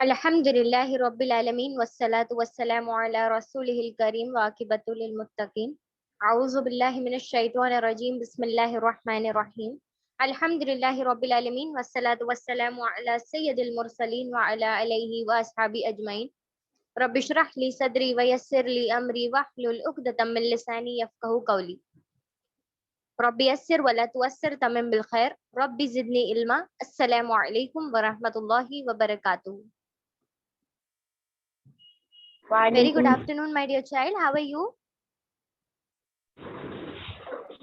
अल्हम्दुलिल्लाहि रब्बिल आलमीन वस्सलातु वस्सलामु अला रसूलिहिल करीम व आकिबतुल लिल मुत्तकीन अऊज़ु बिल्लाहि मिनश शैतानिर रजीम बिस्मिल्लाहिर रहमानिर रहीम अल्हम्दुलिल्लाहि रब्बिल आलमीन वस्सलातु वस्सलामु अला सय्यिदिल मुरसलीन व अला आलिहि व अस्हाबी अजमईन रब्बि इश्रह ली सदरी व यस्सिर ली अमरी वहलुल उक़दतम मिन लिसानी यफ़क़हू क़ौली रब्बी यस्सिर वला तुअस्सिर तमिम बिल खैर रब्बी ज़िदनी इल्मा अस्सलामु अलैकुम व रहमतुल्लाहि व बरकातुहू। Very good Walaikum. afternoon, my dear child. How are you?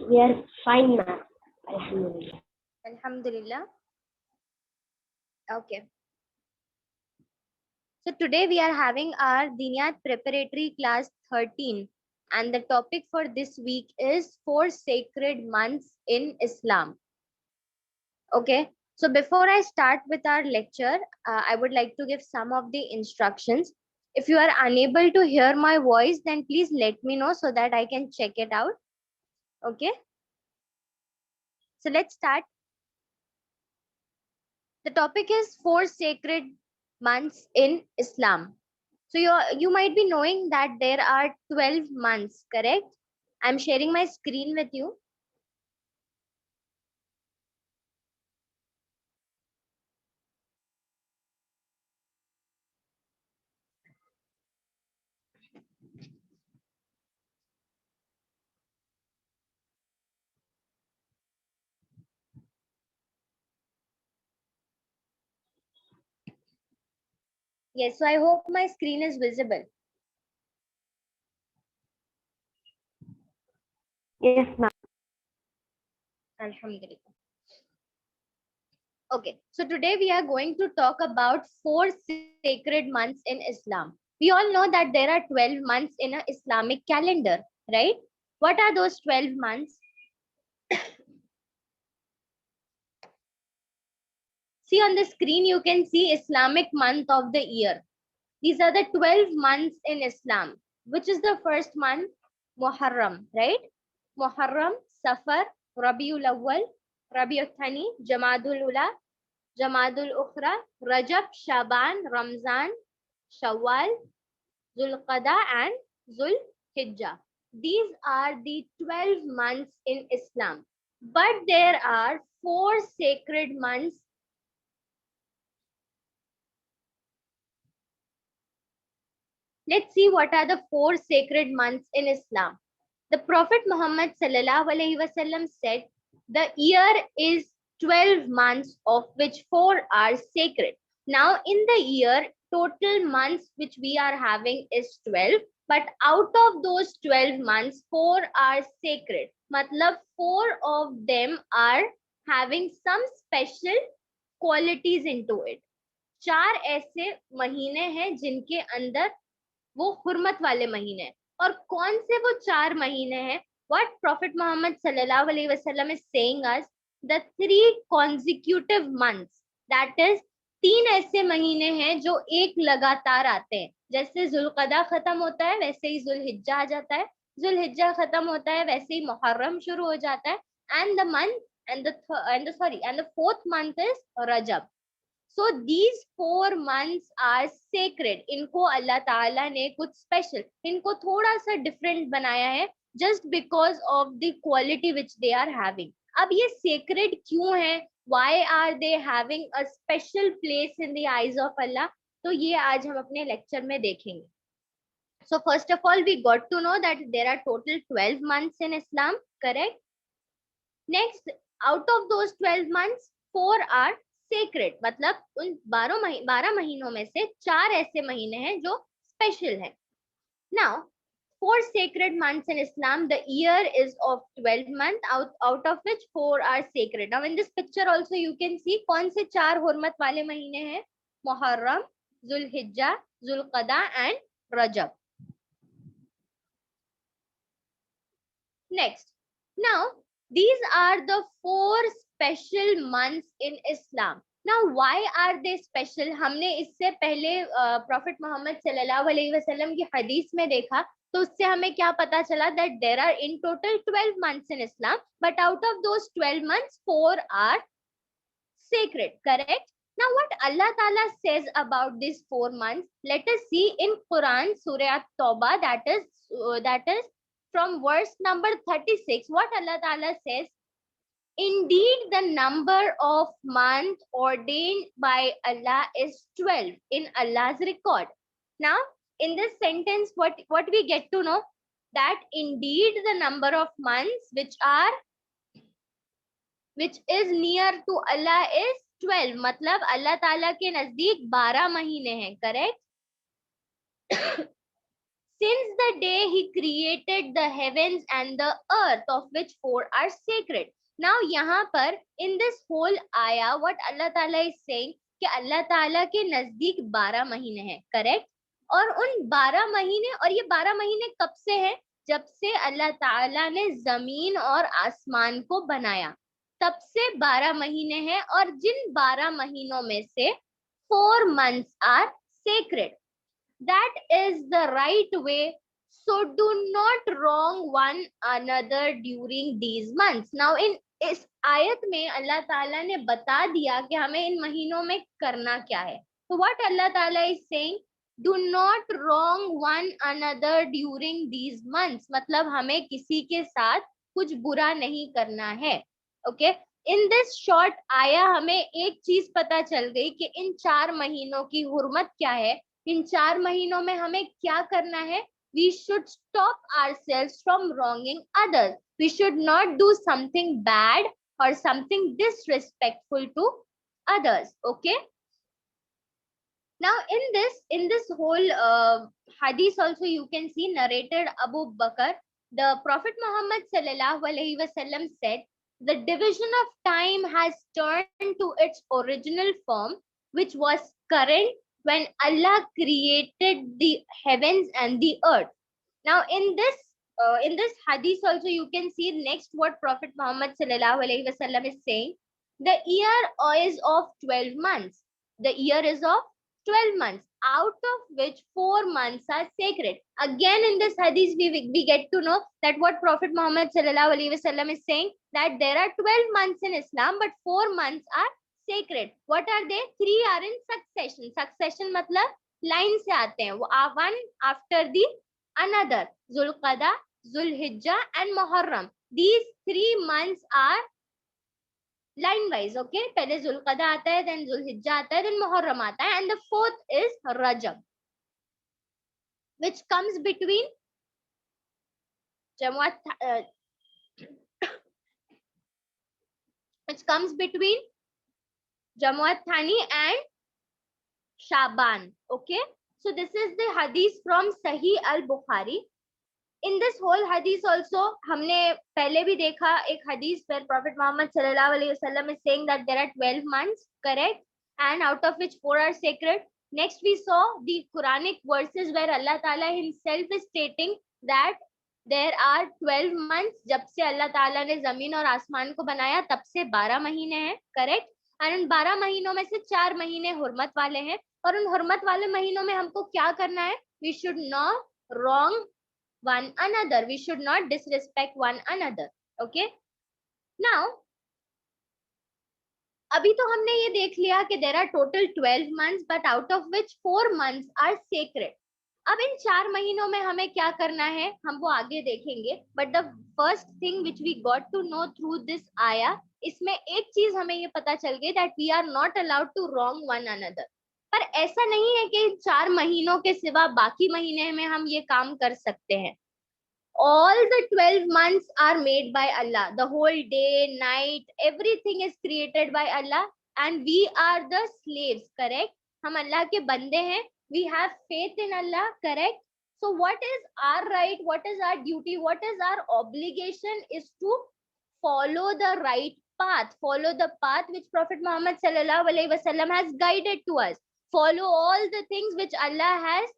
We are fine, ma'am. Alhamdulillah. Alhamdulillah. Okay. So today we are having our Diniyat Preparatory Class 13, and the topic for this week is 4 sacred months in Islam. Okay. So before I start with our lecture, I would like to give some of the instructions. If you are unable to hear my voice, then please let me know so that I can check it out. Okay. So let's start. The topic is 4 sacred months in Islam. So you might be knowing that there are 12 months, correct? I'm sharing my screen with you. Yes, so I hope my screen is visible. Yes, ma'am. Alhamdulillah. Okay, so today we are going to talk about 4 sacred months in Islam. We all know that there are 12 months in an Islamic calendar, right? What are those 12 months? See on the screen, you can see Islamic month of the year. These are the 12 months in Islam. Which is the first month? Muharram, right? Muharram, Safar, Rabiul Awwal, Rabiul Thani, Jamadul Ula, Jamadul Ukhra, Rajab, Shaban, Ramzan, Shawwal, Zulqada, and Zul Hijjah. These are the 12 months in Islam. But there are 4 sacred months. Let's see what are the 4 sacred months in Islam. The Prophet Muhammad sallallahu alaihi wasallam said, "The year is 12 months, of which 4 are sacred." Now, in the year, total months which we are having is 12, but out of those 12 months, 4 are sacred. Matlab, 4 of them are having some special qualities into it. 4 ऐसे महीने हैं जिनके अंदर वो हुर्मत वाले महीने हैं। और कौन से वो 4 महीने हैं? What Prophet Muhammad sallallahu alaihi wasallam is saying us, the 3 consecutive months, that is 3 ऐसे महीने हैं जो एक लगातार आते हैं। जैसे जुल्कदा खत्म होता है वैसे ही जुल्हिज्जा आ जाता है, जुल्हिज्जा खत्म होता है वैसे ही मुहर्रम शुरू हो जाता है, and the month and the fourth month is Rajab. So these 4 months are sacred. इनको अल्लाह ताला ने कुछ स्पेशल, इनको थोड़ा सा डिफरेंट बनाया है just because of the quality which they are having. अब ये sacred क्यों है? Why are they having a special place in the eyes of Allah? तो ये आज हम अपने लेक्चर में देखेंगे. So first of all, we got to know that there are total 12 months in Islam, correct? Next, out of those 12 months, 4 are sacred. मतलब उन 12 महीनों में से 4 ऐसे महीने हैं जो स्पेशल हैं. Now, 4 sacred months in Islam, the year is of 12 months, out of which 4 are sacred. Now, in this picture also you can see कौन से 4 हुर्मत वाले महीने हैं? Muharram, Zilhijja, जुल्कदा and Recep. Next, now these are the 4 special months in Islam. Now why are they special? हमने इससे पहले profit Mohammad सल्लल्लाहु अलैहि वसल्लम की हदीस में देखा, तो उससे हमें क्या पता चला? that there are in total 12 months in Islam, but out of those 12 months 4 are sacred, correct? Now, what Allah Ta'ala says about these 4 months, let us see in Quran, Surah At-Tawbah, that is from verse number 36. What Allah Ta'ala says: indeed, the number of months ordained by Allah is 12 in Allah's record. Now, in this sentence, what we get to know, that indeed the number of months which is near to Allah is 12. मतलब अल्लाह ताला के नजदीक 12 महीने हैं, correct? Since the day he created the heavens and the earth, of which 4 are sacred. Now यहाँ पर in this whole ayah, what Allah Ta'ala is saying कि अल्लाह ताला के नजदीक 12 महीने हैं, correct? और उन 12 महीने, और ये 12 महीने कब से हैं? जब से अल्लाह ताला ने जमीन और आसमान को बनाया, तब से 12 महीने हैं, और जिन 12 महीनों में से 4 months are sacred. That is the right way. So do not wrong one another during these months. Now in इस आयत में अल्लाह ताला ने बता दिया कि हमें इन महीनों में करना क्या है. So what Allah Ta'ala is saying, do not wrong one another during these months. मतलब हमें किसी के साथ कुछ बुरा नहीं करना है. Okay. In this short आया हमें एक चीज पता चल गई कि इन 4 महीनों की हुर्मत क्या है. इन 4 महीनों में हमें क्या करना है? We should stop ourselves from wronging others. We should not do something bad or something disrespectful to others. Okay. Now in this whole hadith also you can see narrated Abu Bakr, the Prophet Muhammad sallallahu alaihi wasallam said, the division of time has turned to its original form, which was current when Allah created the heavens and the earth. Now in this hadith also you can see next what Prophet Muhammad sallallahu alaihi wasallam is saying, the year is of 12 months. The year is of 12 months, out of which 4 months are sacred. Again in this hadith we get to know that what Prophet Muhammad sallallahu alaihi wasallam is saying, that there are 12 months in Islam, but 4 months are sacred. What are they? 3 are in succession. Succession मतलब line से आते हैं, वो one after the another. Zulqada, Zulhijjah and Muharram. These 3 months are line wise. Okay, पहले Zulqada आता है, then Zulhijjah आता है, then Muharram आता है, and the 4th is Rajab, which comes between Jama'at Thani and Shaban. Okay, so this is the hadith from Sahih al-Bukhari. In this whole hadith also हमने पहले भी देखा एक hadith where Prophet Muhammad sallallahu alaihi wasallam is saying that there are 12 months, correct, and out of which 4 are sacred. Next we saw the Quranic verses where Allah Ta'ala himself is stating that there are 12 months. जब से अल्लाह ताला ने जमीन और आसमान को बनाया तब से 12 महीने हैं, correct, और उन 12 महीनों में से 4 महीने हुर्मत वाले हैं, और उन हुर्मत वाले महीनों में हमको क्या करना है? We should not wrong one another. We should not disrespect one another. Okay. Now, अभी तो हमने ये देख लिया कि there are total 12 months, but out of which 4 months are sacred. अब इन 4 महीनों में हमें क्या करना है हम वो आगे देखेंगे. But the first thing which we got to know through this ayah, इसमें एक चीज हमें ये पता चल गई that we are not allowed to wrong one another. पर ऐसा नहीं है कि 4 महीनों के सिवा बाकी महीने में हम ये काम कर सकते हैं. All the 12 months are made by Allah. The whole day, night, everything is created by Allah, and we are the slaves, correct? हम अल्लाह के बंदे हैं. We have faith in Allah, correct? So what is our right? What is our duty? What is our obligation? Is to follow the right path. Follow the path which Prophet Muhammad sallallahu alaihi wasallam has guided to us. Follow all the things which Allah has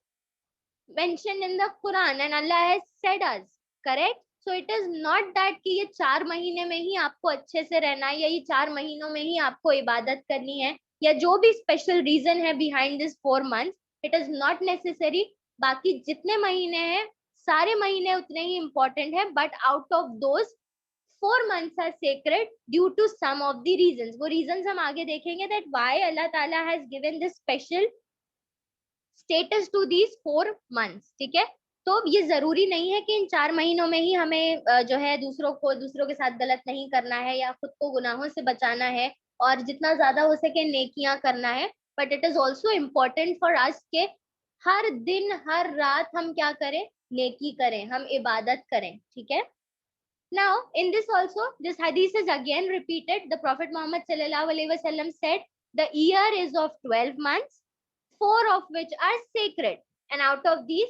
mentioned in the Quran and Allah has said us, correct? So it is not that कि ये 4 महीने में ही आपको अच्छे से रहना है, या ये 4 महीनों में ही आपको इबादत करनी है, या जो भी स्पेशल रीजन है behind this 4 months, it is not necessary. बाकी जितने महीने हैं सारे महीने उतने ही important है, but out of those 4 months are sacred due to some of the reasons. वो reasons हम आगे देखेंगे that why Allah Ta'ala has given this special status to these 4 months. ठीक है, तो ये जरूरी नहीं है कि इन 4 महीनों में ही हमें जो है दूसरों के साथ गलत नहीं करना है या खुद को गुनाहों से बचाना है और जितना ज्यादा हो सके नेकियां करना है, but it is also important for us के हर दिन हर रात हम क्या करें, नेकी करें, हम इबादत करें. ठीक है. Now, in this also, this hadith is again repeated. The Prophet Muhammad sallallahu alaihi wasallam said, the year is of 12 months, 4 of which are sacred, and out of these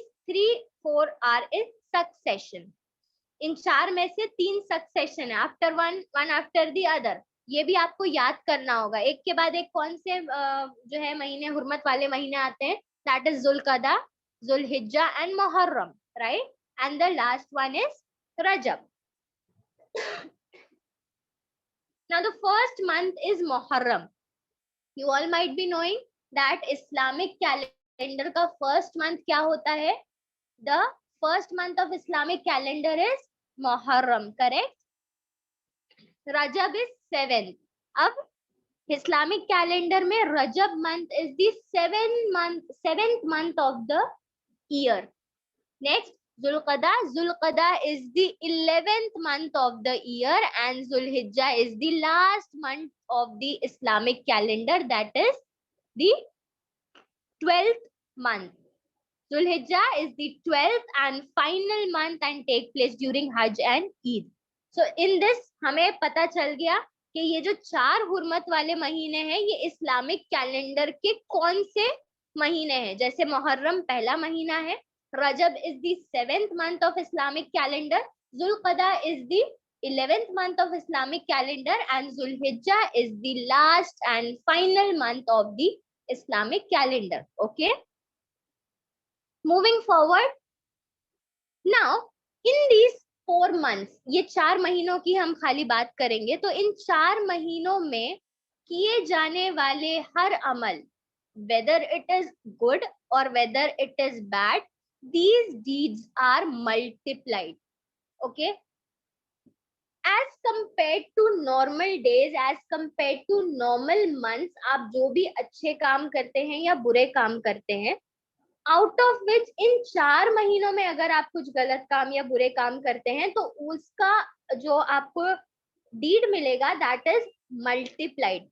4 are in succession. इन 4 में से 3 succession है, after one after the other. ये भी आपको याद करना होगा, एक के बाद एक कौन से जो है महीने, हुर्मत वाले महीने आते हैं. That is Zulqada, Zulhijjah and Muharram, right? And the last one is Rajab. Now the first month is Muharram. You all might be knowing that Islamic calendar का first month क्या होता है? The first month of Islamic calendar is Muharram, correct? Rajab is 7th. अब Islamic calendar में Rajab month is the 7th month of the year. Next, Zulqada is the 11th month of the year, and Zulhijjah is the last month of the Islamic calendar, that is the 12th month. Zulhijjah is the 12th and final month and take place during Hajj and Eid. So in this हमें पता चल गया कि ये जो 4 हुर्मत वाले महीने हैं ये इस्लामिक कैलेंडर के कौन से महीने हैं. जैसे मुहर्रम पहला महीना है, Rajab is the 7th month of Islamic calendar, Zulqada is the 11th month of Islamic calendar, and Zulhijjah is the last and final month of the Islamic calendar. Okay. Moving forward, now in these 4 months, ये 4 महीनों की हम खाली बात करेंगे, तो इन 4 महीनों में किए जाने वाले हर अमल, whether it is good or whether it is bad, these deeds are multiplied. Okay, as compared to normal days, as compared to normal months, आप जो भी अच्छे काम करते हैं या बुरे काम करते हैं, out of which इन 4 महीनों में अगर आप कुछ गलत काम या बुरे काम करते हैं तो उसका जो आपको deed मिलेगा, that is multiplied.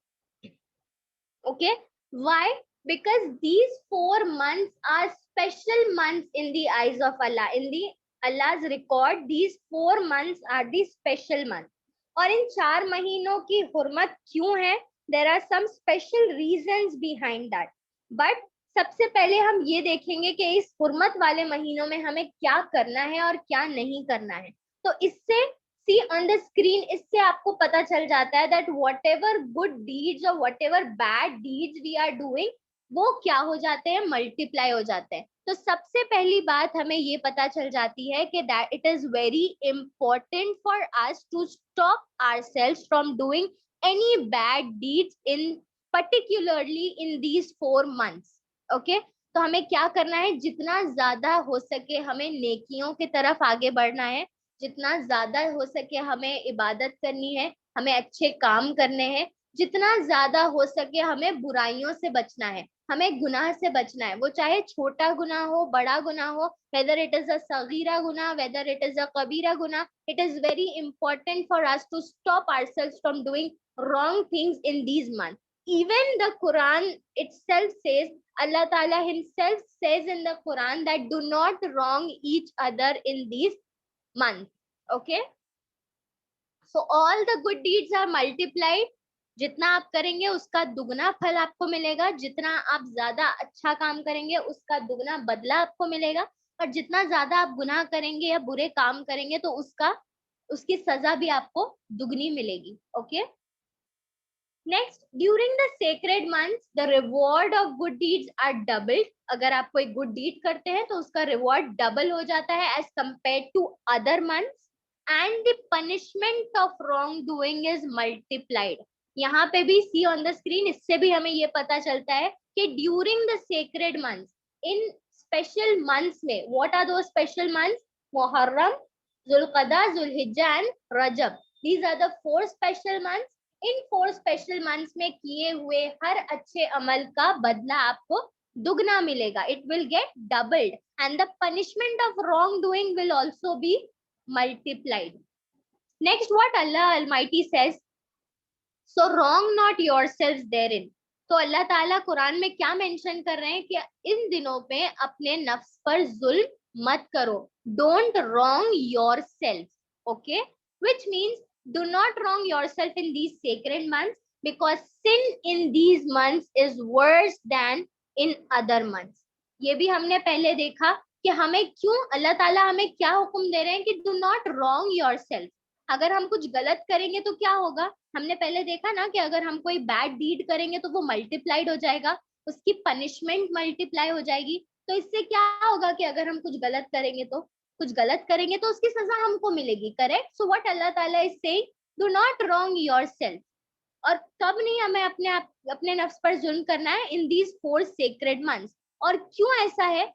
Okay, why? Because these 4 months are special months in the eyes of Allah. In the Allah's record, these 4 months are the special months. और इन 4 महीनों की हुर्मत क्यों है? There are some special reasons behind that. But सबसे पहले हम ये देखेंगे कि इस हुर्मत वाले महीनों में हमें क्या करना है और क्या नहीं करना है. तो इससे see on the screen, इससे आपको पता चल जाता है that whatever good deeds or whatever bad deeds we are doing, वो क्या हो जाते हैं, मल्टीप्लाई हो जाते हैं. तो सबसे पहली बात हमें ये पता चल जाती है कि that it is very important for us to stop ourselves from doing any bad deeds in particularly in these 4 months. Okay, तो हमें क्या करना है, जितना ज्यादा हो सके हमें नेकियों की तरफ आगे बढ़ना है, जितना ज्यादा हो सके हमें इबादत करनी है, हमें अच्छे काम करने हैं, जितना ज्यादा हो सके हमें बुराइयों से बचना है, हमें गुनाह से बचना है. वो चाहे छोटा गुनाह हो, बड़ा गुनाह हो, whether it is a sagira गुनाह, whether it is a kabira गुनाह, it is very important for us to stop ourselves from doing wrong things in these months. Even the Quran itself says, Allah Ta'ala himself says in the Quran that do not wrong each other in these months. Okay, so all the good deeds are multiplied. जितना आप करेंगे उसका दुगना फल आपको मिलेगा, जितना आप ज्यादा अच्छा काम करेंगे उसका दुगना बदला आपको मिलेगा, और जितना ज्यादा आप गुनाह करेंगे या बुरे काम करेंगे तो उसकी सजा भी आपको दुगनी मिलेगी. Okay, next, during the sacred months the reward of good deeds are doubled. अगर आप कोई गुड डीड करते हैं तो उसका रिवॉर्ड डबल हो जाता है as compare to other months, and the punishment of wrong doing is multiplied. यहाँ पे भी सी ऑन द स्क्रीन, इससे भी हमें ये पता चलता है कि ड्यूरिंग द सेक्रेड मंथ्स, इन स्पेशल मंथ्स में, what are those special months, Muharram, Zulqada, Zulhijja and Rajab. These are the 4 special months. इन 4 special months में किए हुए हर अच्छे अमल का बदला आपको दुगना मिलेगा. It will get doubled and the punishment of wrongdoing will also be multiplied. Next, what Allah Almighty says, so wrong not yourselves therein. तो अल्लाह ताला कुरान में क्या मेंशन कर रहे हैं कि इन दिनों पे अपने नफ्स पर जुल्म मत करो. Don't wrong yourself. Okay, which means do not wrong yourself in these sacred months, because sin in these months is worse than in other months. ये भी हमने पहले देखा कि हमें क्यों अल्लाह ताला हमें क्या हुक्म दे रहे हैं कि do not wrong yourself. अगर हम कुछ गलत करेंगे तो क्या होगा, हमने पहले देखा ना कि अगर हम कोई बैड डीड करेंगे तो वो मल्टीप्लाइड हो जाएगा, उसकी पनिशमेंट मल्टीप्लाई हो जाएगी. तो इससे क्या होगा कि अगर हम कुछ गलत करेंगे तो उसकी सजा हमको मिलेगी. करेक्ट. सो व्हाट अल्लाह ताला is saying, do not wrong yourself. और कब नहीं हमें अपने नफ्स पर जुल्म करना है, इन दीज 4 सेक्रेड मंथ्स. और क्यों ऐसा है,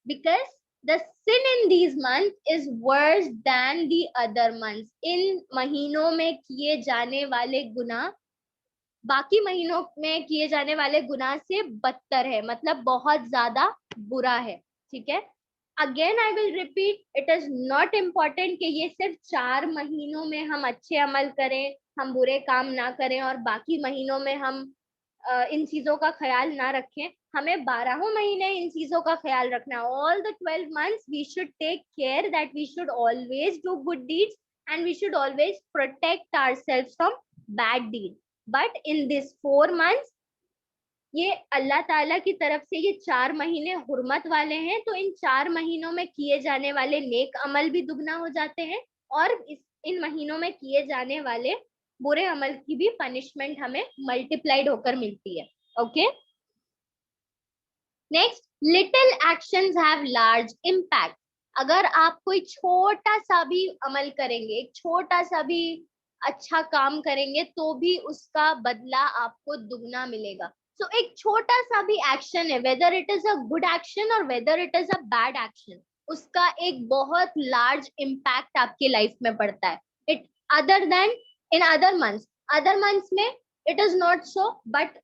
because the sin in these months is worse than the other months. इन महीनों में किए जाने वाले गुनाह बाकी महीनों में किए जाने वाले गुनाह से बदतर है, मतलब बहुत ज्यादा बुरा है. ठीक है. Again I will repeat, it is not important कि ये सिर्फ 4 महीनों में हम अच्छे अमल करें, हम बुरे काम ना करें और बाकी महीनों में हम इन चीजों का ख्याल ना रखें. हमें 12 महीने इन चीजों का ख्याल रखना है. All the 12 months we should take care that we should always do good deeds and we should always protect ourselves from bad deed. But in this 4 months ये अल्लाह ताला की तरफ से ये 4 महीने हुर्मत वाले हैं. तो इन 4 महीनों में किए जाने वाले नेक अमल भी दुगना हो जाते हैं और इन महीनों में किए जाने वाले बुरे अमल की भी पनिशमेंट हमें मल्टीप्लाइड होकर मिलती है. Okay. Next, little actions have large impact. अगर आप कोई छोटा सा भी अमल करेंगे, एक छोटा सा भी अच्छा काम करेंगे तो भी उसका बदला आपको दुगना मिलेगा. सो एक छोटा सा भी एक्शन है, whether it is a good action और whether it is a bad action, उसका एक बहुत लार्ज इम्पैक्ट आपकी लाइफ में पड़ता है. It other than in other months में it is not so, but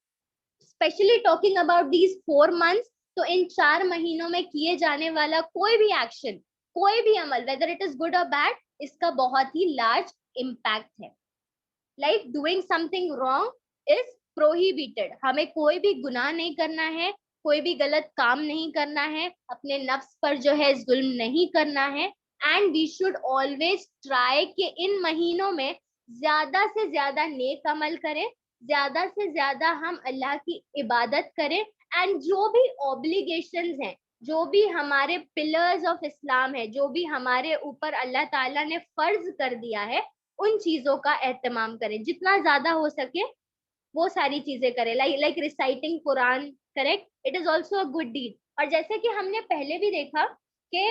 specially talking about these 4 months, तो इन 4 महीनों में किए जाने वाला कोई भी एक्शन, कोई भी अमल, वेदर इट इज गुड और बैड, इसका बहुत ही लार्ज इम्पैक्ट है. Like doing something wrong is prohibited. हमें कोई भी गुनाह नहीं करना है, कोई भी गलत काम नहीं करना है, अपने नफ्स पर जो है जुल्म नहीं करना है. And we should always try कि इन महीनों में ज्यादा से ज्यादा नेक अमल करें, ज्यादा से ज्यादा हम अल्लाह की इबादत करें. एंड जो भी ऑब्लिगेशंस हैं, जो भी हमारे पिलर्स ऑफ इस्लाम है, जो भी हमारे ऊपर अल्लाह ताला ने फर्ज कर दिया है, उन चीजों का एहतमाम करें. जितना ज्यादा हो सके वो सारी चीजें करें. Like reciting Quran. Correct. It is also a good deed. और जैसे कि हमने पहले भी देखा कि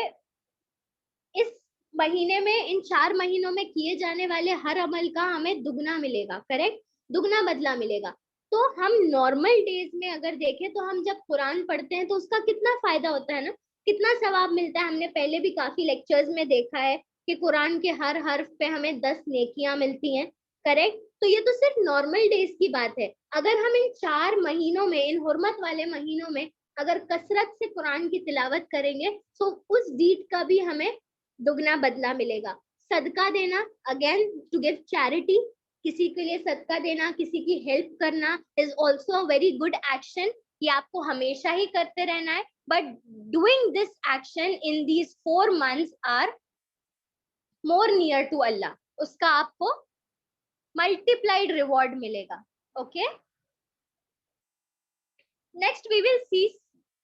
इस महीने में, इन 4 महीनों में किए जाने वाले हर अमल का हमें दुगना मिलेगा. करेक्ट. दुगना बदला मिलेगा. तो हम नॉर्मल डेज में अगर देखें तो हम जब कुरान पढ़ते हैं तो उसका कितना फायदा होता है ना, कितना सवाब मिलता है. हमने पहले भी काफी लेक्चर्स में देखा है कि कुरान के हर हर्फ पे हमें 10 नेकियां मिलती हैं. करेक्ट. तो ये तो सिर्फ नॉर्मल डेज की बात है. अगर हम इन 4 महीनों में, इन हुर्मत वाले महीनों में अगर कसरत से कुरान की तिलावत करेंगे तो उस डीड का भी हमें दुगना बदला मिलेगा. सदका देना, अगेन टू गिव चैरिटी, किसी के लिए सदका देना, किसी की हेल्प करना is also a very good action. ये आपको हमेशा ही करते रहना है. But doing this action in these 4 months are more near to Allah. उसका आपको मल्टीप्लाइड रिवॉर्ड मिलेगा. Okay. Next we will see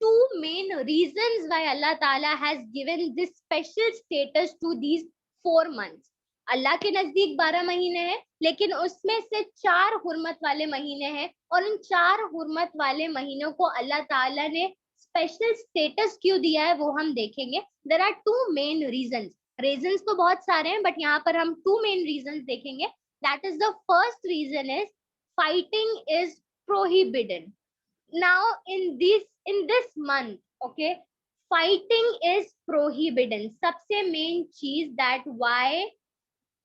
2 main reasons why Allah Ta'ala has given this special status to these 4 months. अल्लाह के नजदीक 12 महीने हैं, लेकिन उसमें से 4 हुर्मत वाले महीने हैं. और इन 4 हुर्मत वाले महीनों को अल्लाह ताला ने स्पेशल स्टेटस क्यों दिया है वो हम देखेंगे. There are 2 main reasons. Reasons तो बहुत सारे हैं, बट यहाँ पर हम 2 main reasons देखेंगे. That is the first reason is fighting is prohibited. Now in this month, okay, fighting is prohibited. सबसे main चीज that why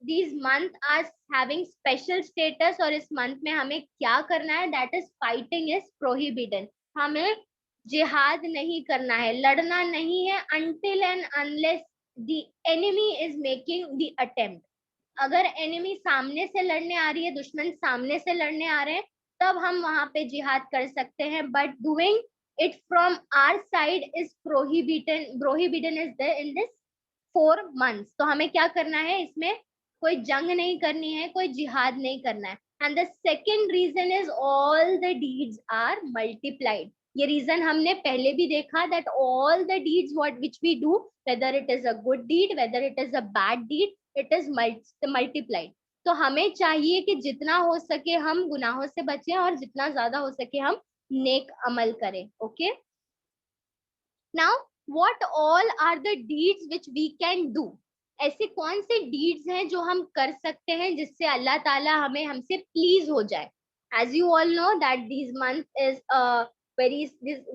these month are having special status, और इस मंथ में हमें क्या करना है, that is fighting is prohibited. हमें जिहाद नहीं करना है, लड़ना नहीं है until and unless the enemy is making the attempt. अगर एनिमी सामने से लड़ने आ रही है, दुश्मन सामने से लड़ने आ रहे हैं, तब हम वहां पे जिहाद कर सकते हैं, but doing it from our side is prohibited is there in this 4 months. तो हमें क्या करना है, इसमें कोई जंग नहीं करनी है, कोई जिहाद नहीं करना है. And the second reason is all the deeds are multiplied. ये रीजन हमने पहले भी देखा, that all the deeds what which we do, whether it is a good deed, whether it is a bad deed, it is multiplied. तो हमें चाहिए कि जितना हो सके हम गुनाहों से बचें और जितना ज्यादा हो सके हम नेक अमल करें. Okay, now what all are the deeds which we can do. ऐसे कौन से डीड्स हैं जो हम कर सकते हैं जिससे अल्लाह ताला हमें हमसे प्लीज हो जाए. As you all know that these months is very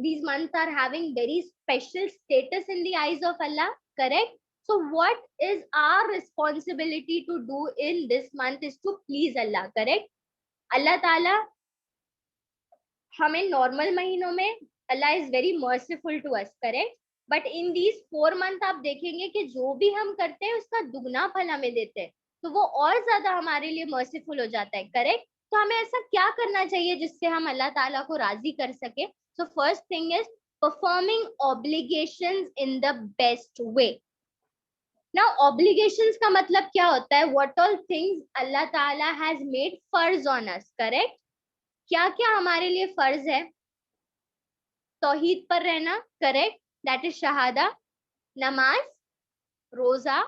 these months are having very special status in the eyes of Allah, correct? So what is our responsibility to do in this month is to please Allah, correct? Allah Ta'ala हमें normal महीनों में Allah is very merciful to us, correct? But in these 4 months आप देखेंगे कि जो भी हम करते हैं उसका दुगना फल हमें देते हैं, तो वो और ज्यादा हमारे लिए merciful हो जाता है, correct? तो हमें ऐसा क्या करना चाहिए जिससे हम अल्लाह ताला को राजी कर सके. So first thing is performing obligations in the best way. Now obligations का मतलब क्या होता है, what all things Allah Ta'ala has made फर्ज on us, correct? क्या क्या हमारे लिए फर्ज है. तौहीद पर रहना, करेक्ट, दैट इज शहादा, नमाज, रोजा,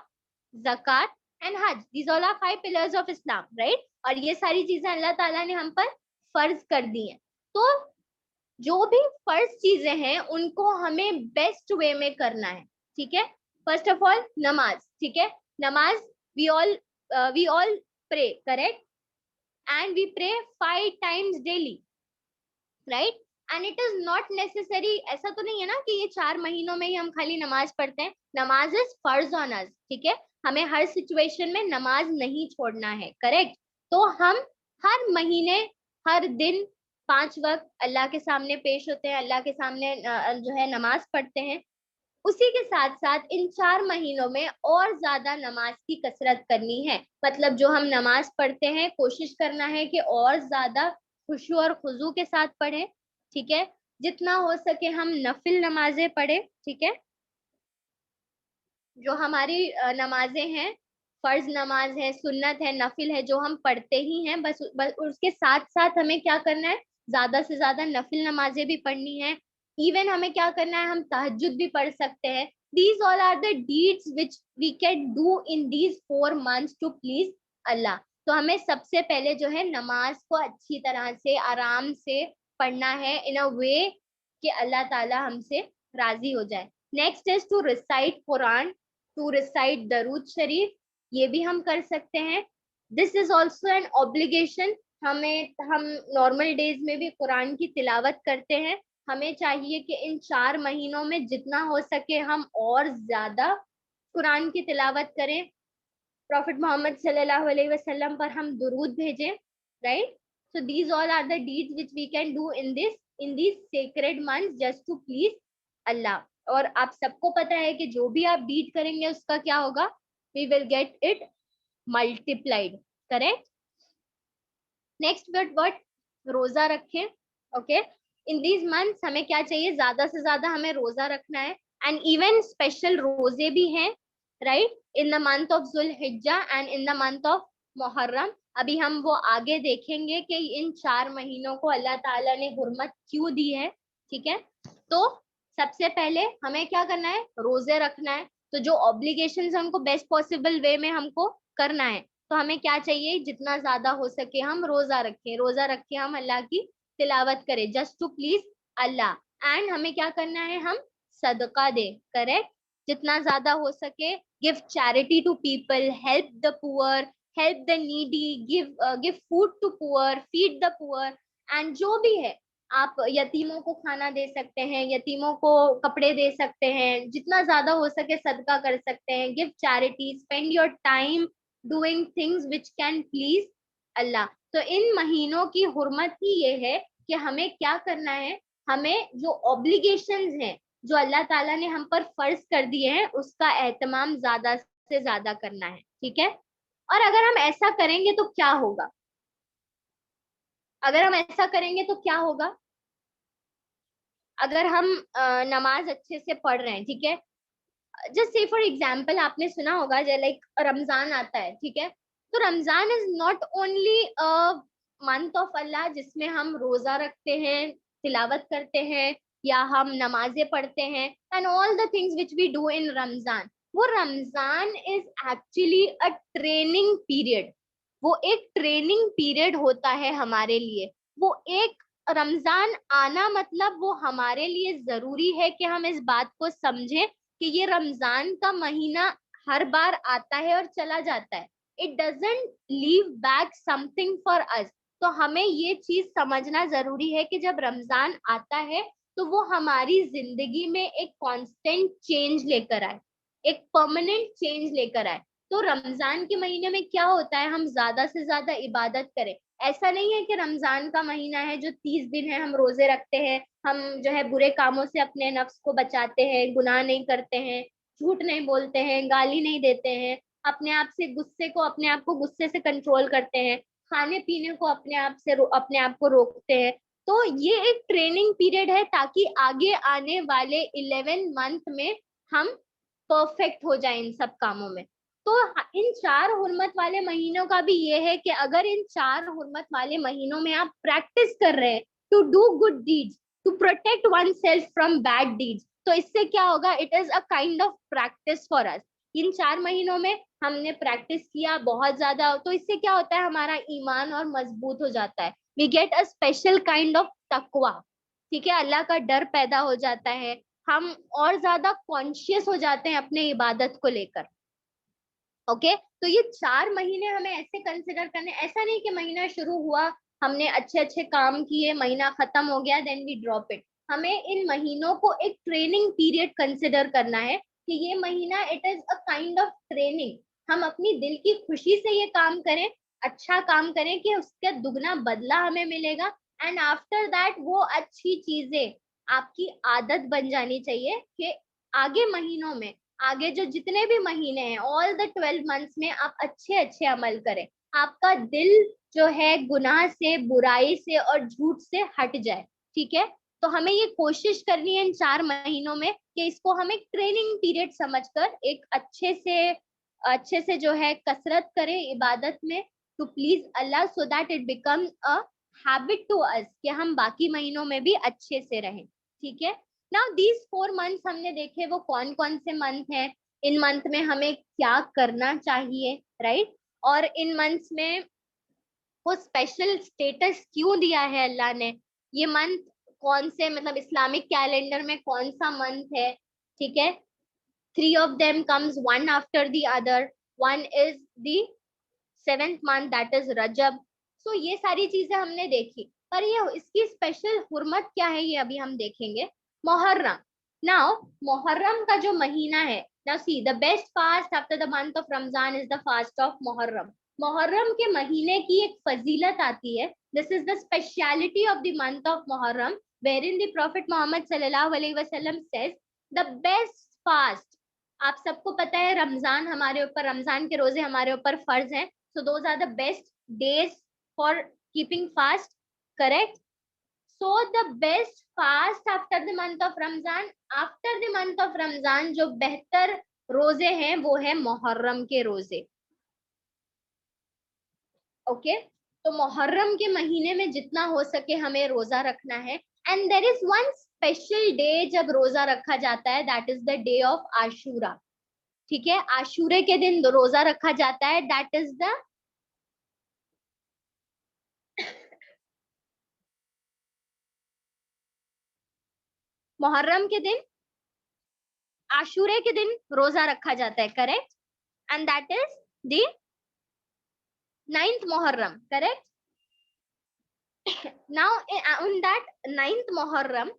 ज़कात एंड हज. These all are 5 pillars of Islam, right? और ये सारी चीजें अल्लाह ताला ने हम पर फर्ज कर दी हैं. तो जो भी फर्ज चीजें हैं उनको हमें बेस्ट वे में करना है, ठीक है. फर्स्ट ऑफ ऑल नमाज, ठीक है. नमाज we all pray, correct, and we pray 5 times daily, right? And it is not necessary, ऐसा तो नहीं है ना कि ये 4 महीनों में ही हम खाली नमाज पढ़ते हैं. नमाज इज फर्ज ऑन अस, ठीक है. हमें हर सिचुएशन में नमाज नहीं छोड़ना है, करेक्ट. तो हम हर महीने हर दिन 5 वक्त अल्लाह के सामने पेश होते हैं, अल्लाह के सामने जो है नमाज पढ़ते हैं. उसी के साथ साथ इन 4 महीनों में और ज्यादा नमाज की कसरत करनी है. मतलब जो हम नमाज पढ़ते हैं कोशिश करना है कि और ज्यादा खुशू और खुजू के साथ पढ़े, ठीक है. जितना हो सके हम नफिल नमाजें पढ़े, ठीक है. जो हमारी नमाजें हैं, फर्ज नमाज है, सुन्नत है, नफिल है, जो हम पढ़ते ही हैं, बस उसके साथ साथ हमें क्या करना है, ज्यादा से ज्यादा नफिल नमाजें भी पढ़नी है. इवन हमें क्या करना है, हम तहज्जुद भी पढ़ सकते हैं. These all are the deeds which we can do in these 4 months to please Allah. तो हमें सबसे पहले जो है नमाज को अच्छी तरह से आराम से पढ़ना है इन अ वे कि अल्लाह ताला हमसे राजी हो जाए. Next is to recite Quran, to recite दरूद शरीफ, ये भी हम कर सकते हैं. This is also an obligation. हम नॉर्मल डेज में भी कुरान की तिलावत करते हैं. हमें चाहिए कि इन 4 महीनों में जितना हो सके हम और ज्यादा कुरान की तिलावत करें, प्रॉफिट मोहम्मद सल्लल्लाहु अलैहि वसल्लम पर हम दुरूद भेजें, right? So these all are the deeds which we can do in these sacred months just to please Allah. और आप सबको पता है कि जो भी आप डीड करेंगे उसका क्या होगा, we will get it multiplied, correct? Next what रोजा रखें, ओके. इन दीज मंथ्स हमें क्या चाहिए, ज्यादा से ज्यादा हमें रोजा रखना है. एंड इवन स्पेशल रोजे भी हैं, right, in the month of Zulhijja and in the month of Muharram. अभी हम वो आगे देखेंगे कि इन 4 महीनों को अल्लाह ताला ने हुर्मत क्यों दी है, ठीक है. तो सबसे पहले हमें क्या करना है, रोजे रखना है. तो जो ऑब्लिगेशंस हमको बेस्ट पॉसिबल वे में हमको करना है, तो हमें क्या चाहिए, जितना ज्यादा हो सके हम रोजा रखें, रोजा रख के हम अल्लाह की तिलावत करें just to please Allah. And हमें क्या करना है, हम सदका दे, करेक्ट, जितना ज्यादा हो सके. Give charity to people, help the poor, help the needy, give food to poor, feed the poor. And जो भी है, आप यतीमों को खाना दे सकते हैं, यतीमों को कपड़े दे सकते हैं, जितना ज्यादा हो सके सदका कर सकते हैं. Give charity, spend your time doing things which can please Allah. तो इन महीनों की हुर्मत ही ये है कि हमें क्या करना है, हमें जो ऑब्लिगेशंस हैं जो अल्लाह ताला ने हम पर फर्ज कर दिए हैं उसका एहतमाम ज्यादा से ज्यादा करना है, ठीक है। और अगर हम ऐसा करेंगे तो क्या होगा, अगर हम ऐसा करेंगे तो क्या होगा, अगर हम नमाज अच्छे से पढ़ रहे हैं, ठीक है, जस्ट से फॉर एग्जाम्पल आपने सुना होगा जो लाइक रमजान आता है, ठीक है, तो Ramzan is not only month of Allah जिसमें हम रोजा रखते हैं, तिलावत करते हैं या हम नमाजें पढ़ते हैं and all the things which we do in Ramzan. वो Ramzan is actually a training period, वो एक ट्रेनिंग पीरियड होता है हमारे लिए। वो एक रमजान आना मतलब वो हमारे लिए जरूरी है कि हम इस बात को समझें कि ये रमजान का महीना हर बार आता है और चला जाता है, it doesn't leave back something for us. तो हमें ये चीज समझना जरूरी है कि जब रमजान आता है तो वो हमारी जिंदगी में एक कांस्टेंट चेंज लेकर आए, एक परमानेंट चेंज लेकर आए। तो रमजान के महीने में क्या होता है, हम ज्यादा से ज्यादा इबादत करें। ऐसा नहीं है कि रमजान का महीना है जो 30 दिन है हम रोजे रखते हैं, हम जो है बुरे कामों से अपने नफ्स को बचाते हैं, गुनाह नहीं करते हैं, झूठ नहीं बोलते हैं, गाली नहीं देते हैं, अपने आप से गुस्से को अपने आप को गुस्से से कंट्रोल करते हैं, खाने पीने को अपने आप से अपने आप को रोकते हैं। तो ये एक ट्रेनिंग पीरियड है ताकि आगे आने वाले 11 मंथ में हम परफेक्ट हो जाए इन सब कामों में। तो इन 4 हुर्मत वाले महीनों का भी ये है कि अगर इन 4 हुर्मत वाले महीनों में आप प्रैक्टिस कर रहे हैं to do good deeds, to protect oneself from bad deeds, तो इससे क्या होगा, it is a kind of practice for us. इन 4 महीनों में हमने प्रैक्टिस किया बहुत ज्यादा, तो इससे क्या होता है, हमारा ईमान और मजबूत हो जाता है, we get a special kind of तकवा, ठीक है, अल्लाह का डर पैदा हो जाता है, हम और ज्यादा कॉन्शियस हो जाते हैं अपने इबादत को लेकर। ओके तो ये 4 महीने हमें ऐसे कंसिडर करने, ऐसा नहीं कि महीना शुरू हुआ, हमने अच्छे अच्छे काम किए, महीना खत्म हो गया, देन वी ड्रॉप इट। हमें इन महीनों को एक ट्रेनिंग पीरियड कंसिडर करना है कि ये महीना it is a kind of training, हम अपनी दिल की खुशी से ये काम करें, अच्छा काम करें कि उसका दुगना बदला हमें मिलेगा। एंड आफ्टर दैट वो अच्छी चीजें आपकी आदत बन जानी चाहिए कि आगे महीनों में, आगे जो जितने भी महीने हैं, ऑल द 12 मंथ्स में आप अच्छे अच्छे अमल करें, आपका दिल जो है गुनाह से, बुराई से और झूठ से हट जाए, ठीक है। तो हमें ये कोशिश करनी है इन 4 महीनों में कि इसको हम एक ट्रेनिंग पीरियड समझकर एक अच्छे से जो है कसरत करें इबादत में to please Allah, so that it becomes a habit to us कि हम बाकी महीनों में भी अच्छे से रहें, ठीक है। नाउ दीज 4 मंथ्स हमने देखे वो कौन कौन से मंथ हैं, इन मंथ में हमें क्या करना चाहिए, राइट। और इन मंथ्स में वो स्पेशल स्टेटस क्यों दिया है अल्लाह ने, ये मंथ कौन से मतलब इस्लामिक कैलेंडर में कौन सा मंथ है, ठीक है। 3 of them comes one after the other, one is the 7th month, that is Rajab। so ये सारी चीजें हमने देखी, पर ये इसकी स्पेशल हुर्मत क्या है ये अभी हम देखेंगे। मुहर्रम, नाउ मुहर्रम का जो महीना है, now see the best fast after the month of Ramzan is the fast of Muharram. Muharram के महीने की एक फजीलत आती है, this is the speciality of the month of Muharram, wherein the prophet Muhammad sallallahu alaihi wasallam says the best fast, आप सबको पता है रमजान हमारे ऊपर, रमजान के रोजे हमारे ऊपर फर्ज हैं, so those are the best days for keeping fast, correct। so the best fast after the month of Ramzan, after the month of Ramzan जो बेहतर रोजे हैं वो है मुहर्रम के रोजे, ओके। तो मुहर्रम के महीने में जितना हो सके हमें रोजा रखना है। And there is one special day जब रोजा रखा जाता है, that is the day of Ashura, ठीक है। आशूरे के दिन रोजा रखा जाता है, दैट इज द मुहर्रम के दिन, आशूरे के दिन रोजा रखा जाता है, correct. And that is the 9th Muharram, correct. Now on that 9th Muharram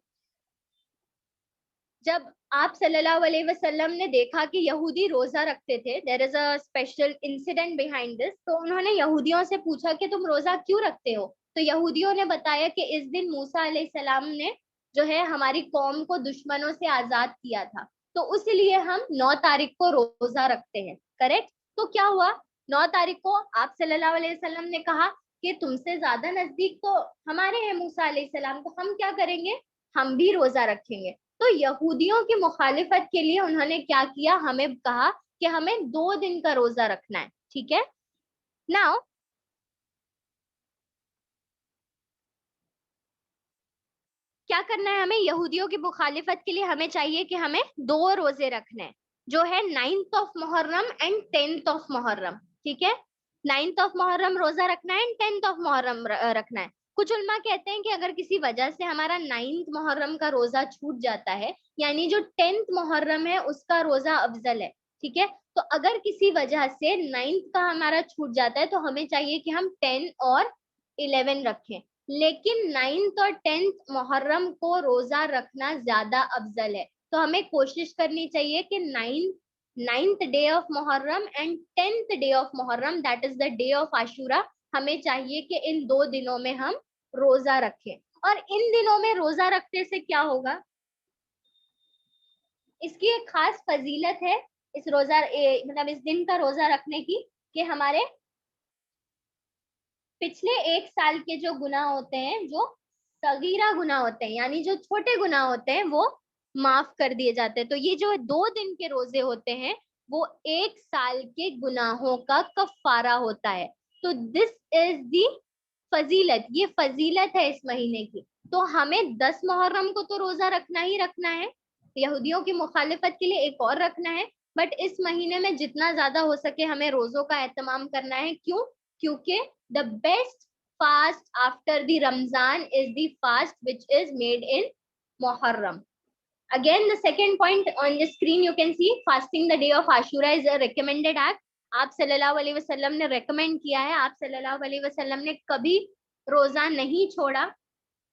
जब आप सल्लल्लाहु अलैहि वसल्लम ने देखा कि यहूदी रोजा रखते थे, there is a special incident behind this, तो उन्होंने यहूदियों से पूछा कि तुम रोजा क्यों रखते हो। तो यहूदियों ने बताया कि इस दिन मूसा अलैहिस्सलाम ने जो है हमारी कौम को दुश्मनों से आजाद किया था, तो इसलिए हम 9 तारीख को रोजा रखते हैं। करेक्ट। तो क्या हुआ, 9 तारीख को आप सल्लल्लाहु अलैहि वसल्लम ने कहा कि तुमसे ज्यादा नजदीक तो हमारे हैं मूसा अलैहिस्सलाम, तो हम क्या करेंगे, हम भी रोजा रखेंगे। तो यहूदियों की मुखालिफत के लिए उन्होंने क्या किया, हमें कहा कि हमें 2 दिन का रोजा रखना है। ठीक है। नाउ क्या करना है हमें, यहूदियों की मुखालिफत के लिए हमें चाहिए कि हमें 2 रोजे रखने हैं, जो है 9th of Muharram and 10th of Muharram. ठीक है। 9th ऑफ मुहर्रम रोजा रखना है एंड 10th ऑफ मुहर्रम रखना है। कुछ उलमा कहते हैं कि अगर किसी वजह से हमारा 9th मुहर्रम का रोजा छूट जाता है, यानी जो 10th मुहर्रम है उसका रोजा अफजल है। ठीक है। तो अगर किसी वजह से 9th का हमारा छूट जाता है तो हमें चाहिए कि हम 10 और 11 रखें, लेकिन 9th और 10th मुहर्रम को रोजा रखना ज्यादा अफजल है। तो हमें कोशिश करनी चाहिए कि 9th day of Muharram and 10th day of Muharram, that is the day of Ashura, हमें चाहिए कि इन 2 दिनों में हम रोजा रखें। और इन दिनों में रोजा रखने से क्या होगा, इसकी एक खास फजीलत है इस रोजा मतलब इस दिन का रोजा रखने की, कि हमारे पिछले 1 साल के जो गुनाह होते हैं, जो सगीरा गुनाह होते हैं, यानी जो छोटे गुनाह होते हैं, वो माफ कर दिए जाते हैं। तो ये जो 2 दिन के रोजे होते हैं वो 1 साल के गुनाहों का कफारा होता है। तो दिस इज दी फजीलत, ये फजीलत है इस महीने की। तो हमें 10 मुहर्रम को तो रोजा रखना ही रखना है, यहूदियों की मुखालिफत के लिए एक और रखना है, बट इस महीने में जितना ज्यादा हो सके हमें रोजों का एहतमाम करना है। क्यों, क्योंकि the best fast after the Ramzan is the fast which is made in Muharram. Again, the second point on the screen you can see, fasting the day of Ashura is a recommended act. आप सल्लल्लाहु अलैहि वसल्लम ने recommend किया है, आप सल्लल्लाहु अलैहि वसल्लम ने कभी रोजा नहीं छोड़ा।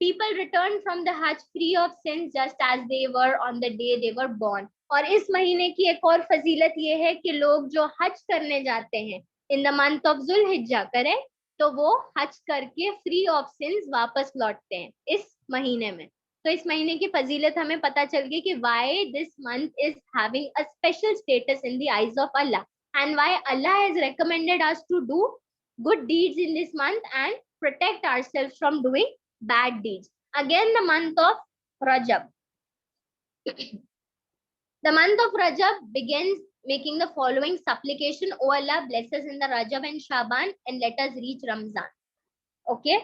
People returned from the Hajj free of sins just as they were on the day they were born. और इस महीने की एक और फजीलत ये है कि लोग जो हज करने जाते हैं इन द मंथ ऑफ जुल्हिज्जा, करें, तो वो हज करके फ्री ऑफ सिंस वापस लौटते हैं इस महीने में। तो इस महीने की फजीलत हमें पता चल गई कि why this month is having a special status in the eyes of Allah and why Allah has recommended us to do good deeds in this month and protect ourselves from doing bad deeds. Again, the month of Rajab. The month of Rajab begins making the following supplication: O Allah, bless us in the Rajab and Shaban and let us reach Ramzan. Okay.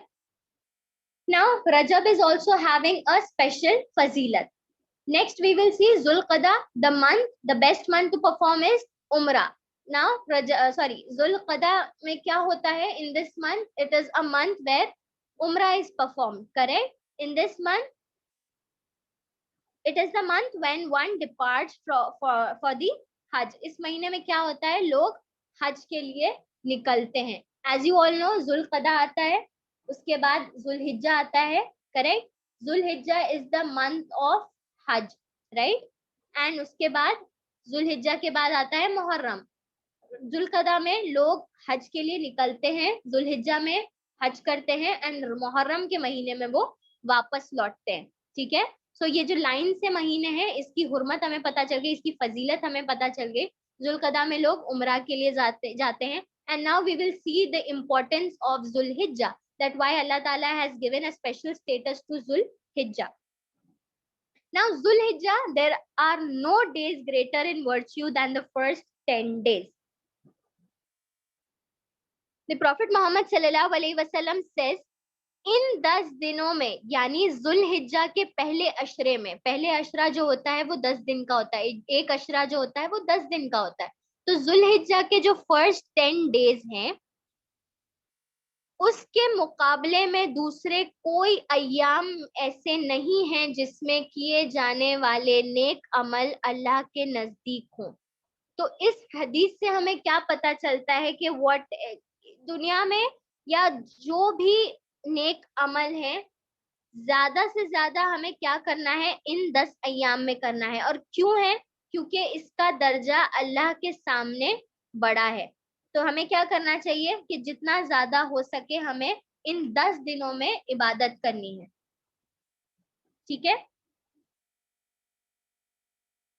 Now, Rajab is also having a special fazilat. Next, we will see Zulqada, the month, the best month to perform is Umrah. Now, Zulqada में क्या होता है? In this month, it is a month where Umrah is performed. Correct? In this month, it is the month when one departs for the Hajj. इस महीने में क्या होता है? लोग हज के लिए निकलते हैं. As you all know, Zulqada आता है, उसके बाद जुल्हिज्जा आता है. Correct? Zilhijja is the month of Hajj, right? And उसके बाद जुल्हिज्जा के बाद आता है मुहर्रम. जुल्कदा में लोग हज के लिए निकलते हैं, जुल्हिज्जा में हज करते हैं एंड मुहर्रम के महीने में वो वापस लौटते हैं. ठीक है. सो ये जो लाइन से महीने हैं इसकी हुर्मत हमें पता चल गई, इसकी फजीलत हमें पता चल गई. जुल्कदा में लोग उम्रा के लिए जाते हैं. And now we will see the importance of Zulhijja, that why Allah Ta'ala has given a special status to Zulhijjah. Now, Zulhijjah, there are no days greater in virtue than the first 10 days. The Prophet Muhammad sallallahu alaihi wasallam says, इन 10 दिनों में, यानी जुल्हिज्जा के पहले अशरे में, पहले अशरा जो होता है वो 10 दिन का होता है, एक अशरा जो होता है वो 10 दिन का होता है. तो जुल्हिज्जा के जो फर्स्ट 10 डेज हैं उसके मुकाबले में दूसरे कोई अय्याम ऐसे नहीं हैं जिसमें किए जाने वाले नेक अमल अल्लाह के नजदीक हों. तो इस हदीस से हमें क्या पता चलता है कि दुनिया में या जो भी नेक अमल है ज्यादा से ज्यादा हमें क्या करना है, इन 10 अय्याम में करना है। और क्यों है? क्योंकि इसका दर्जा अल्लाह के सामने बड़ा है। तो हमें क्या करना चाहिए कि जितना ज्यादा हो सके हमें इन 10 दिनों में इबादत करनी है। ठीक है,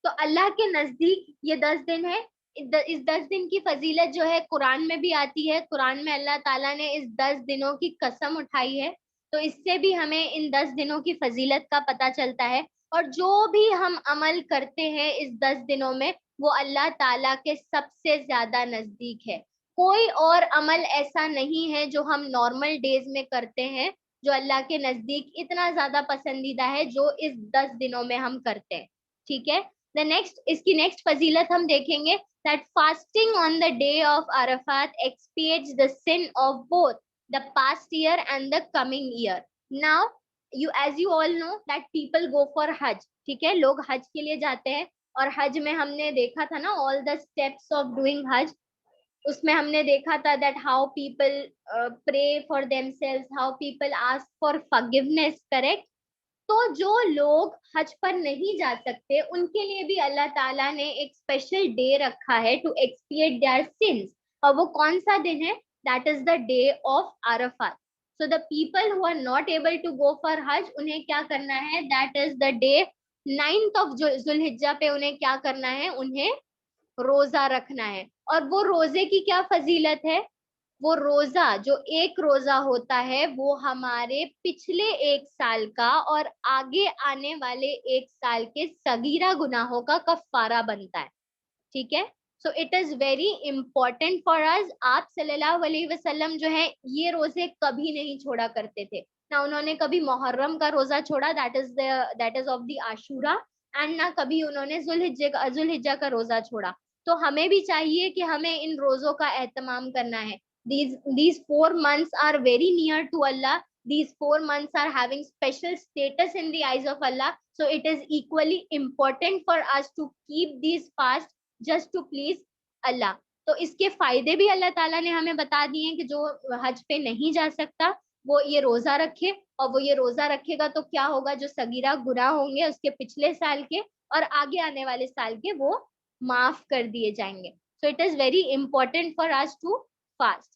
तो अल्लाह के नजदीक ये 10 दिन है। इस 10 दिन की फजीलत जो है कुरान में भी आती है। कुरान में अल्लाह ताला ने इस 10 दिनों की कसम उठाई है। तो इससे भी हमें इन 10 दिनों की फजीलत का पता चलता है। और जो भी हम अमल करते हैं इस 10 दिनों में, वो अल्लाह ताला के सबसे ज्यादा नजदीक है। कोई और अमल ऐसा नहीं है जो हम नॉर्मल डेज में करते हैं जो अल्लाह के नजदीक इतना ज्यादा पसंदीदा है जो इस 10 दिनों में हम करते हैं। ठीक है, द नेक्स्ट, इसकी नेक्स्ट फजीलत हम देखेंगे that fasting on the day of Arafat expiates the sin of both the past year and the coming year. Now you, as you all know that people go for Hajj. ठीक है, लोग हज के लिए जाते हैं। और हज में हमने देखा था ना all the steps of doing Hajj, उसमें हमने देखा था that how people pray for themselves, how people ask for forgiveness, correct? तो जो लोग हज पर नहीं जा सकते उनके लिए भी अल्लाह ताला ने एक स्पेशल डे रखा है टू एक्सपिएट देयर सिंस। और वो कौन सा दिन है? That is the day of Arafat. So the people who are not able to go for Hajj, उन्हें क्या करना है? That is the day 9th of Zulhijja पे उन्हें क्या करना है? उन्हें रोजा रखना है। और वो रोजे की क्या फजीलत है? वो रोजा, जो एक रोजा होता है, वो हमारे पिछले एक साल का और आगे आने वाले एक साल के सगीरा गुनाहों का कफारा बनता है। ठीक है, so it is very important for us. आप सल्लल्लाहु अलैहि वसल्लम जो है ये रोजे कभी नहीं छोड़ा करते थे ना। उन्होंने कभी मुहर्रम का रोजा छोड़ा, that is of the Ashura, and ना कभी उन्होंने जुल्हिज्जा का रोजा छोड़ा। तो हमें भी चाहिए कि हमें इन रोजों का एहतमाम करना है। These 4 months are very near to Allah. These 4 months are having special status in the eyes of Allah. So it is equally important for us to keep these fast just to please Allah. तो इसके फायदे भी अल्लाह ताला ने हमें बता दिए हैं कि जो हज पे नहीं जा सकता वो ये रोजा रखे। और वो ये रोजा रखेगा तो क्या होगा? जो सगीरा गुनाह होंगे उसके पिछले साल के और आगे आने वाले साल के, वो माफ कर दिए जाएंगे। So it is very important for us to fast.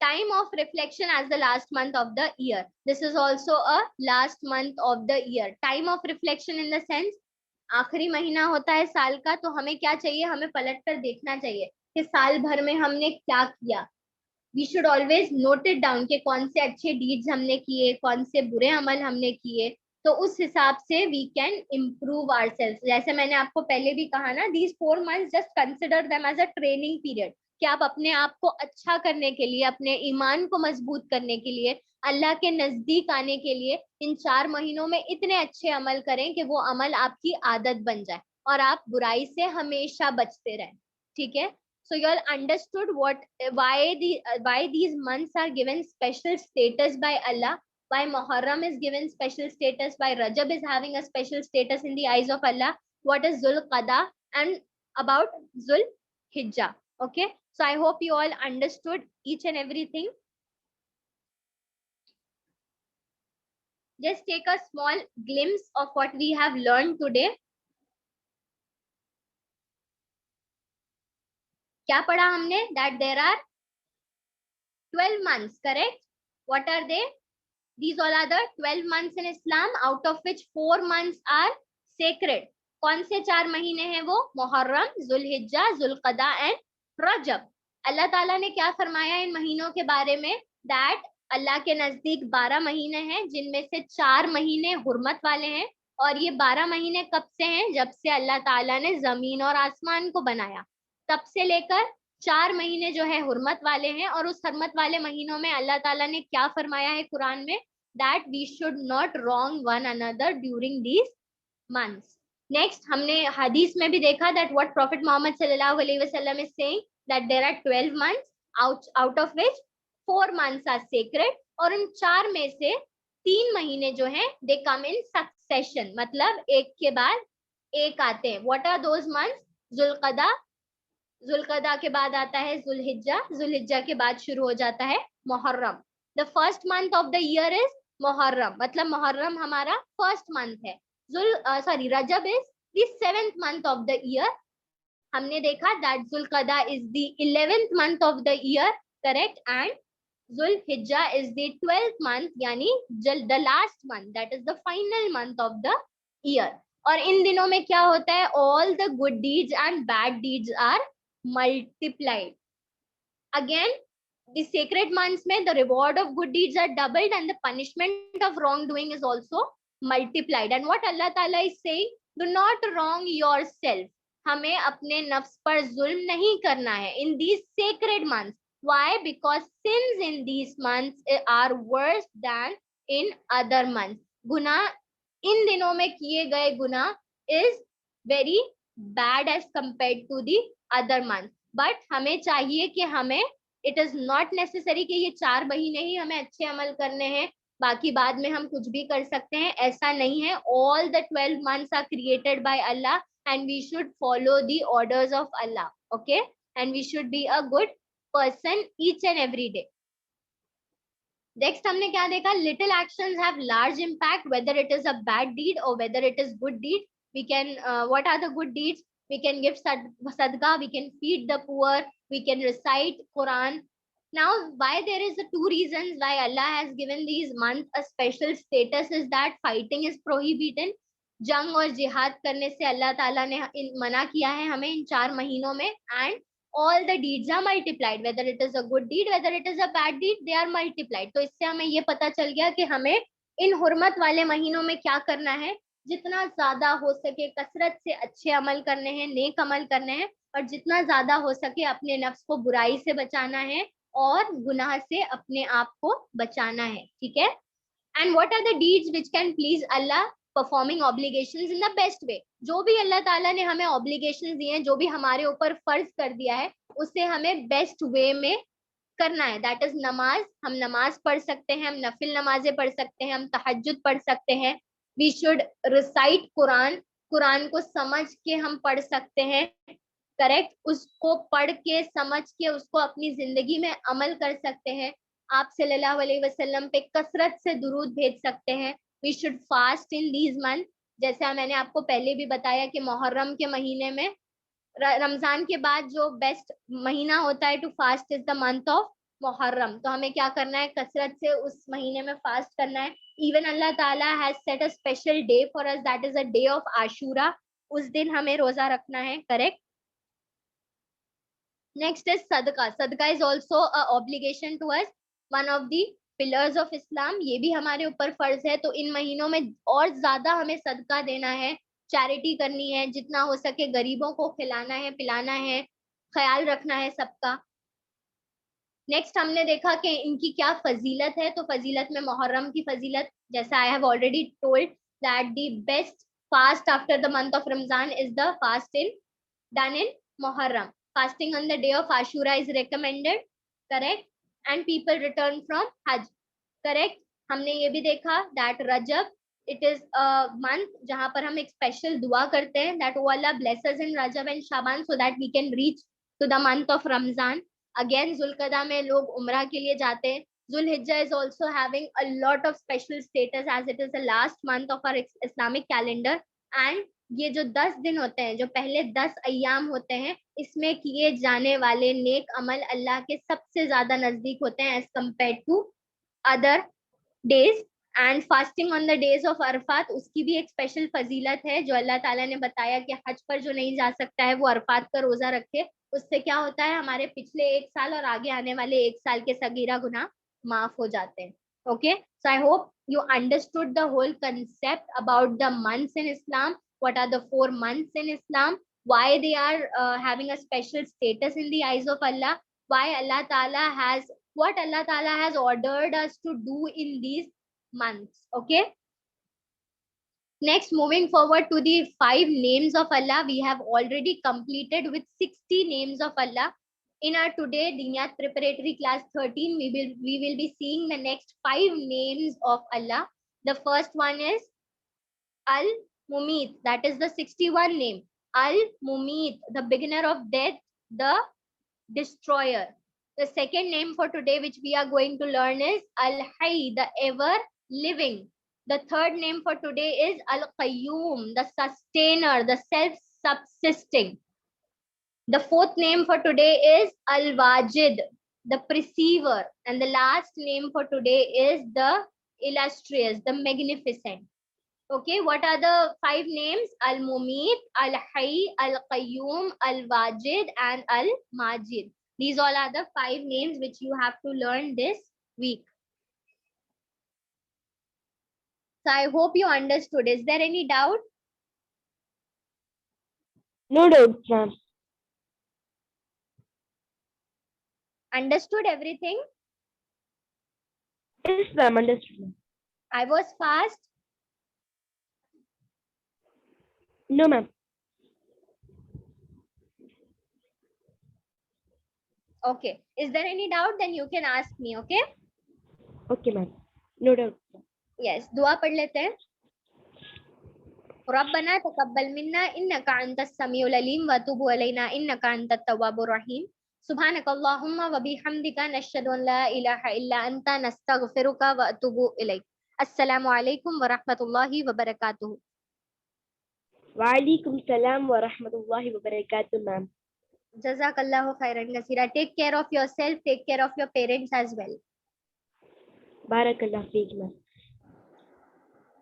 Time of reflection as the last month of the year. This is also a last month of the year. Time of reflection in the sense, आखिरी महीना होता है साल का, तो हमें क्या चाहिए? हमें पलट कर देखना चाहिए कि साल भर में हमने क्या किया। We should always note it down कि कौन से अच्छे डीड्स हमने किए, कौन से बुरे अमल हमने किए। तो उस हिसाब से वी कैन इम्प्रूव आवरसेल्व्स। जैसे मैंने आपको पहले भी कहा ना, these 4 months just consider them as a training period, कि आप अपने आप को अच्छा करने के लिए, अपने ईमान को मजबूत करने के लिए, अल्लाह के नजदीक आने के लिए इन 4 महीनों में इतने अच्छे अमल करें कि वो अमल आपकी आदत बन जाए और आप बुराई से हमेशा बचते रहें। ठीक है, so you all understood why these months are given special status by Allah, why Muharram is given special status, why Rajab is having a special status in the eyes of Allah, what is Zul Qada, and about Zul Hijjah. Okay, so I hope you all understood each and everything. Just take a small glimpse of what we have learned today. क्या पढ़ा हमने? That there are 12 months, correct? What are they? These all are the 12 months in Islam, out of which 4 months are sacred. कौन से 4 महीने हैं वो? Muharram, Zilhijja, जुल्क़दा and रजब। अल्लाह ताला ने क्या फरमाया इन महीनों के बारे में? दैट अल्लाह के नजदीक 12 महीने हैं, जिनमें से 4 महीने हुर्मत वाले हैं। और ये 12 महीने कब से हैं? जब से अल्लाह ताला ने जमीन और आसमान को बनाया, तब से लेकर 4 महीने जो है हुर्मत वाले हैं। और उस हुर्मत वाले महीनों में अल्लाह ताला ने क्या फरमाया है कुरान में? That we should not wrong one another during these months. Next, हमने हदीस में भी देखा that what Prophet Muhammad sallallahu alaihi wasallam is saying that there are 12 months out of which 4 months are sacred. और उन 4 में से 3 महीने जो हैं they come in succession, मतलब एक के बाद एक आते हैं. What are those months? जुल्क़दा, जुल्क़दा के बाद आता है जुल्हिज्जा, जुल्हिज्जा के बाद शुरू हो जाता है Muharram. The first month of the year is Muharram, मतलब मुहर्रम हमारा फर्स्ट मंथ है. Rajab is the 7th month of the year. हमने देखा that Zulqada is the 11th month of the year, correct. And Zulhijja is the 12th month, यानी the last month, that is the final month of the year. और इन दिनों में क्या होता है, all the good deeds and bad deeds are multiplied. Again the sacred months में the reward of good deeds are doubled and the punishment of wrongdoing is also multiplied. And what Allah Ta'ala is saying, do not wrong yourself. हमें अपने नफ्स पर जुल्म नहीं करना है in these sacred months. Why? Because sins in these months are worse than in other months. गुनाह इन दिनों में किए गए गुनाह is very bad as compared to the other months. But हमें चाहिए कि हमें इट इज नॉट नेसेसरी कि ये 4 महीने ही हमें अच्छे अमल करने हैं, बाकी बाद में हम कुछ भी कर सकते हैं, ऐसा नहीं है. All the 12 months are created by Allah and we should follow the orders of Allah. Okay, and we should be a good person each and every day. Next हमने क्या देखा, little actions have large impact, whether it is a bad deed और whether it is good deed. We can what are the good deeds? We can give sadqa, we can feed the poor, we can recite Quran. Now, why there is the 2 reasons why Allah has given these months a special status is that fighting is prohibited. जंग और जिहाद करने से अल्लाह ताला ने मना किया है हमें इन 4 महीनों में. And all the deeds are multiplied, whether it is a good deed, whether it is a bad deed, they are multiplied. तो इससे हमें ये पता चल गया कि हमें इन हुर्मत वाले महीनों में क्या करना है, जितना ज्यादा हो सके कसरत से अच्छे अमल करने हैं, नेक अमल करने हैं, और जितना ज्यादा हो सके अपने नफ्स को बुराई से बचाना है और गुनाह से अपने आप को बचाना है. ठीक है. And what are the deeds which can please Allah? Performing obligations in the best way. जो भी अल्लाह ताला ने हमें ऑब्लिगेशंस दिए हैं, जो भी हमारे ऊपर फर्ज कर दिया है, उसे हमें बेस्ट वे में करना है. दैट इज नमाज. हम नमाज पढ़ सकते हैं, हम नफिल नमाजें पढ़ सकते हैं, हम तहज्जुद पढ़ सकते हैं. We should recite Quran. Quran को समझ के हम पढ़ सकते हैं, करेक्ट. उसको पढ़ के समझ के उसको अपनी जिंदगी में अमल कर सकते हैं. आप सल्लल्लाहु अलैहि वसल्लम पे कसरत से दुरूद भेज सकते हैं. We should fast in these month. जैसा मैंने आपको पहले भी बताया कि मुहर्रम के महीने में, रमजान के बाद जो बेस्ट महीना होता है to fast is the month of Muharram. तो हमें क्या करना है, कसरत से उस महीने में फास्ट करना है. Even Allah Taala has set a special day for us, that is a day of Ashura. उस दिन हमें रोजा रखना है, करेक्ट. नेक्स्ट इज सदका. सदका is also a obligation to us, one of the pillars of Islam. ये भी हमारे ऊपर फर्ज है. तो इन महीनों में और ज्यादा हमें सदका देना है, चैरिटी करनी है, जितना हो सके गरीबों को खिलाना है, पिलाना है, ख्याल रखना है सबका. नेक्स्ट हमने देखा कि इनकी क्या फजीलत है. तो फजीलत में मुहर्रम की फजीलत, जैसा I have already told that the best fast after the month of Ramzan is the fast in done in Muharram. Fasting on the day of Ashura is recommended, correct. And people return from Hajj, correct. हमने ये भी देखा that Rajab, it is a month जहाँ पर हम एक special दुआ करते हैं that oh Allah bless us in Rajab and Shaban so that we can reach to the month of Ramzan. Again Zulqada में लोग उम्रा के लिए जाते हैं. Zulhijjah is also having a lot of special status as it is the last month of our Islamic calendar. And ये जो 10 दिन होते हैं, जो पहले 10 अय्याम होते हैं, इसमें किए जाने वाले नेक अमल अल्लाह के सबसे ज्यादा नजदीक होते हैं as compare to other days. And fasting on the days of Arafat, उसकी भी एक स्पेशल फजीलत है जो अल्लाह ताला ने बताया कि हज पर जो नहीं जा सकता है वो अरफात का रोजा रखे. उससे क्या होता है, हमारे पिछले 1 साल और आगे आने वाले 1 साल के सगीरा गुनाह माफ हो जाते हैं. Okay, so I hope you understood the whole concept about the months in Islam. What are the 4 months in Islam? Why they are having a special status in the eyes of Allah? Why Allah Ta'ala has, what Allah Ta'ala has ordered us to do in these months. Okay. Next, moving forward to the 5 names of Allah. We have already completed with 60 names of Allah. In our today Diniyat Preparatory Class 13, we will be seeing the next 5 names of Allah. The first one is Al-Mumeet. That is the 61 name. Al-Mumeet, the beginner of death, the destroyer. The second name for today which we are going to learn is Al-Hayy, the ever living. The third name for today is Al-Qayyum, the sustainer, the self-subsisting. The fourth name for today is Al-Wajid, the perceiver. And the last name for today is the illustrious, the magnificent. Okay, what are the 5 names? Al-Mumit, Al-Hayy, Al-Qayyum, Al-Wajid, and Al-Majid. These all are the 5 names which you have to learn this week. So I hope you understood. Is there any doubt? No doubt, ma'am. Understood everything? Yes, ma'am. Understood, ma'am. I was fast. No, ma'am. Okay. Is there any doubt? Then you can ask me, okay? Okay, ma'am. No doubt. Yes. दुआ पढ़ लेते हैं. ربنا تقبل منا إنك أنت السميع العليم وتب علينا إنك أنت التواب الرحيم. سبحانك اللهم وبحمدك نشهد أن لا إله إلا أنت نستغفرك وأتوب إليك. السلام عليكم ورحمة الله وبركاته. وعليكم السلام ورحمة الله وبركاته, ma'am. Jazakallahu khairan kasira. Take care of yourself. Take care of your parents as well. Barakallah feek, ma'am.